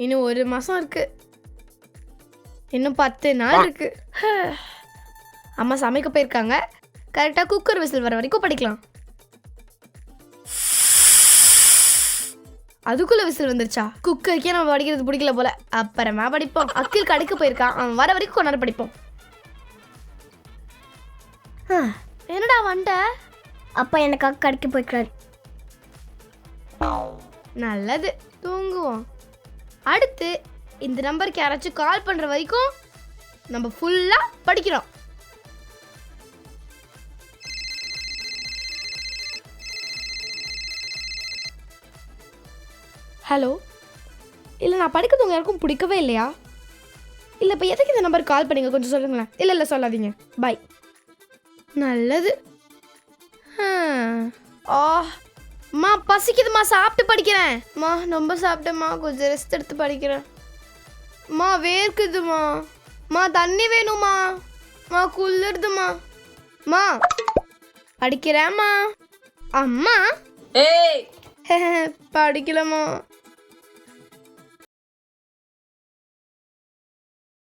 இன்னும் 1 மாசம் இருக்கு. இன்னும் 10 நாள் இருக்கு. அம்மா சமைக்க போயிருக்காங்க. கரெக்டாக குக்கர் விசில் வர வரைக்கும் படிக்கலாம். அதுக்குள்ள விசில் வந்துருச்சா? குக்கருக்கே நம்ம படிக்கிறது பிடிக்கல போல. அப்புறமா படிப்போம். அக்கில் கடைக்கு போயிருக்கான். அவன் வர வரைக்கும் கொஞ்ச நேரம் படிப்போம். என்னடா வண்ட? அப்பா எனக்காக கடைக்கு போய்க்கிறாரு. நல்லது, தூங்குவோம். அடுத்து இந்த நம்பருக்கு யாராச்சும் கால் பண்ற வரைக்கும் நம்ம ஃபுல்லா படிக்கிறோம். ஹலோ, இல்லை நான் படிக்கிறது உங்க யாருக்கும் பிடிக்கவே இல்லையா? இல்லை இப்போ எதுக்கு இந்த நம்பருக்கு கால் பண்ணீங்க கொஞ்சம் சொல்லுங்களேன். இல்லை சொல்லாதீங்க, பாய். நல்லது. அம்மா பசிக்குதுமா, சாப்பிட்டு படிக்கிறேன். அம்மா ரொம்ப சாப்பிட்டேம்மா, கொஞ்சம் ரெஸ்ட் எடுத்து படிக்கிறேன். அம்மா வேர்க்குதுமா. அம்மா தண்ணி வேணுமா? அம்மா குளிருதுமா. அம்மா படிக்கிறேம்மா. அம்மா ஏய் படிக்கலம்மா.